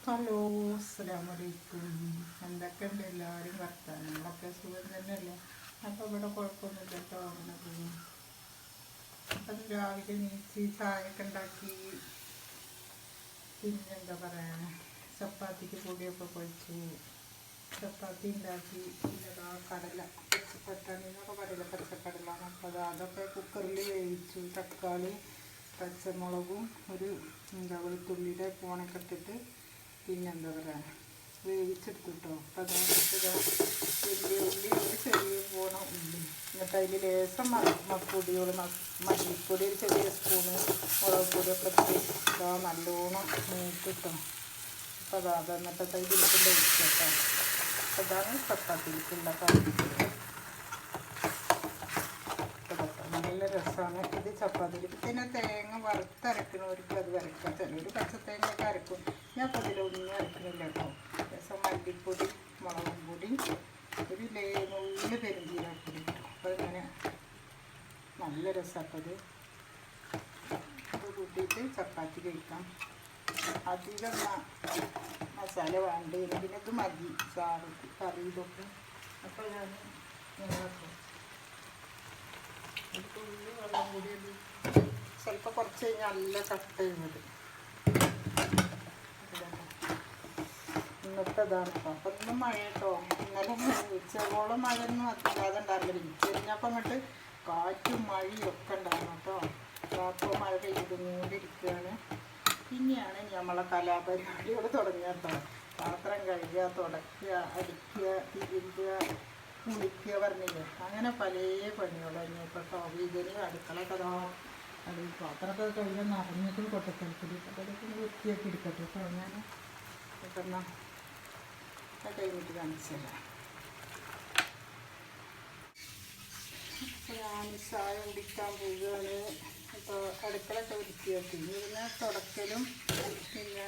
Hello, അസ്സലാമലൈക്കും. എന്തൊക്കെയുണ്ട് എല്ലാവരും വർത്താനങ്ങളൊക്കെ? സുഖം തന്നെയല്ലേ? അപ്പോൾ ഇവിടെ കുഴപ്പമൊന്നുമില്ല കേട്ടോ. അങ്ങനെ പോകും. അപ്പം രാവിലെ നീച്ച് ചായയൊക്കെ ഉണ്ടാക്കി. പിന്നെന്താ പറയുക, ചപ്പാത്തിക്ക് പൊടിയൊക്കെ കുഴച്ചു, ചപ്പാത്തി ഉണ്ടാക്കി. പിന്നെ കടല, പച്ചപ്പട്ടാണിന്നൊക്കെ പറയില്ല, പച്ചക്കടല. അപ്പോൾ അതൊക്കെ കുക്കറിൽ വേവിച്ചു. തക്കാളി, പച്ചമുളകും വെളുത്തുള്ളിയുടെ പോണൊക്കെ ഇട്ടിട്ട് പിന്നെന്താ പറയുക വേവിച്ചെടുത്തിട്ടോ. അപ്പോൾ വലിയ ഉള്ളി, ഒരു ചെറിയ പോണം ഉള്ളി. എന്നിട്ട് അതിൽ ലേശം മപ്പൊടിയോട് മല്ലിപ്പൊടി ഒരു ചെറിയ സ്പൂണ്, മുളക് പൊടിയൊക്കെ ഇട്ട് നല്ലോണം മൂത്തിട്ടോ. അപ്പോൾ എന്നിട്ട് അതിലിട്ടുണ്ട് ഒഴിച്ചേട്ടോ. അപ്പോൾ അതാണ് ചപ്പാത്തിക്കുള്ള കറി. നല്ല രസമാണ് ഇത് ചപ്പാത്തിയിൽ. പിന്നെ തേങ്ങ വറുത്തരക്കണവർക്ക് അത് വരയ്ക്കാം. ചിലർ പച്ചത്തേങ്ങയൊക്കെ അരക്കും. ഞാൻ അപ്പോൾ അതിലൊന്നും അരക്കണില്ല കേട്ടോ. രസം മല്ലിപ്പൊടി, മുളകും പൊടി, ഒരു നുള്ളി പെരുംജീരകപ്പൊടി കിട്ടും. അപ്പോൾ ഇങ്ങനെ നല്ല രസമാക്കത്. അത് കൂട്ടിയിട്ട് ചപ്പാത്തി കഴിക്കാം. അധികം മസാല വേണ്ട. പിന്നെ ഇത് മതി ചാറ് കറി ഇതൊക്കെ. അപ്പോൾ ഞാൻ നിങ്ങളൊക്കെ ഉള്ളി വെള്ളം കൂടി ചിലപ്പോൾ കുറച്ച് കഴിഞ്ഞാൽ നല്ല കട്ട ചെയ്യുന്നത്. ഇന്നത്തെ ഇതാണ് കേട്ടോ. അപ്പം ഇന്നും മഴ കേട്ടോ. ഇന്നലെ ഉച്ചയോളം മഴയൊന്നും അല്ലാതെ ഉണ്ടാവില്ല. കഴിഞ്ഞപ്പോൾ അങ്ങോട്ട് കാറ്റും മഴയും ഒക്കെ ഉണ്ടായിരുന്നു കേട്ടോ. അപ്പോൾ മഴ പെയ്തുകൊണ്ടിരിക്കുകയാണ്. പിന്നെയാണ് നമ്മളെ കലാപരിപാടികൾ തുടങ്ങിയ കേട്ടോ. പാത്രം കഴുകുക, തുടയ്ക്കുക, അടിക്കുക, തിരുമ്പുക, കുളിക്കുക പറഞ്ഞില്ലേ. അങ്ങനെ പല പണികളും ഇപ്പോൾ വീടിന് അടുക്കളൊക്കെ അത് പാത്രമൊക്കെ കഴുകാൻ നിറഞ്ഞിട്ടും കൊട്ടത്തലത്തിൽ അതൊക്കെ വൃത്തിയാക്കി എടുക്കട്ടെ കേട്ടോ. ഞാൻ പെട്ടെന്ന് കഴിഞ്ഞിട്ട് കാണിച്ചല്ല. അപ്പോൾ ഞാൻ ചായ കുടിക്കാൻ പോവുകയാണ്. അപ്പോൾ അടുക്കളൊക്കെ വൃത്തിയാക്കി പിന്നെ തുടക്കലും പിന്നെ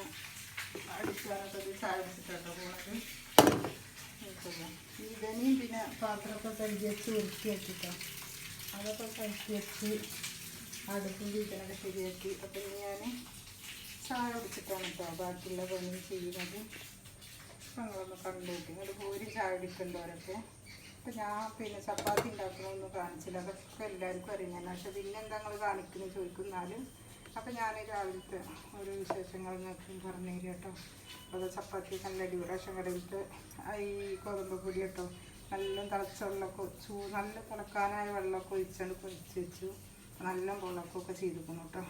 അടിക്കാനൊക്കെ ചായ കുടിച്ചിട്ടോ പോണത്. ഇതനെയും പിന്നെ പാത്രമൊക്കെ കഴുകി വെച്ച് വൃത്തിയാക്കിട്ടോ. അതൊക്കെ കഴുകി വെച്ച് അടുപ്പും വീട്ടിനൊക്കെ ശരിയാക്കി. അപ്പം ഞാൻ ചായ കുടിച്ചിട്ടാണ് കേട്ടോ ബാക്കിയുള്ള പണി ചെയ്യുന്നത്. ഞങ്ങളൊന്ന് കണ്ടുപോയിട്ട് ഇങ്ങോട്ട് പോയി ചായ കുടിക്കേണ്ടവരൊക്കെ. അപ്പം ഞാൻ പിന്നെ ചപ്പാത്തി ഉണ്ടാക്കണമെന്ന് കാണിച്ചില്ല. അതൊക്കെ എല്ലാവർക്കും അറിയാൻ. പക്ഷെ പിന്നെ എന്താ നിങ്ങൾ കാണിക്കുന്നത് ചോദിക്കുന്നാലും. അപ്പം ഞാൻ രാവിലത്തെ ഓരോ വിശേഷങ്ങൾ നിങ്ങൾക്ക് പറഞ്ഞു തരും കേട്ടോ. അപ്പോൾ ചപ്പാത്തി നല്ല അടിപൊളി റേഷൻ കടയിലത്തെ ഈ ഗോതമ്പ് പൊടി കേട്ടോ. നല്ല തിളച്ച വെള്ളമൊക്കെ നല്ല തിളക്കാനായ വെള്ളമൊക്കെ ഒഴിച്ചാണ് പൊഴിച്ച് വെച്ചു. നല്ല വെള്ളമൊക്കെ ചെയ്തിരിക്കുന്നു കേട്ടോ.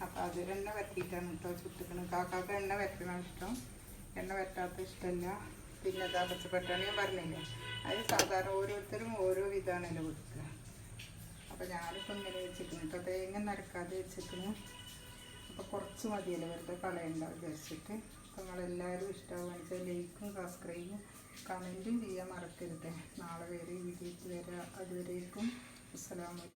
അപ്പോൾ അത് എണ്ണ വരട്ടിയിട്ടാണ് കേട്ടോ ചുട്ടിക്കുന്നത്. കാക്കാക്ക് എണ്ണ വരട്ടണം ഇഷ്ടം, എണ്ണ വരട്ടാത്ത ഇഷ്ടമല്ല. പിന്നെ എന്താ പച്ചപ്പട്ടാണി ഞാൻ പറഞ്ഞില്ലേ, അത് സാധാരണ ഓരോരുത്തരും ഓരോ വിധമാണല്ലോ കൊടുക്കുക. അപ്പോൾ ഞാനിപ്പോൾ ഇങ്ങനെ വെച്ചിരിക്കുന്നു കേട്ടോ. തേങ്ങ നരക്കാതെ വെച്ചിരിക്കുന്നു. അപ്പോൾ കുറച്ച് മതിയല്ലോ, വെറുതെ കളയണ്ട വിചാരിച്ചിട്ട്. അപ്പോൾ നിങ്ങളെല്ലാവരും ഇഷ്ടമാകുമെന്ന് വെച്ചാൽ ലൈക്കും സബ്സ്ക്രൈബും കമൻറ്റും ചെയ്യാൻ മറക്കരുത്. നാളെ വേറെ വീഡിയോയ്ക്ക് വരാം. അതുവരേക്കും അസ്സലാമു അലൈക്കും.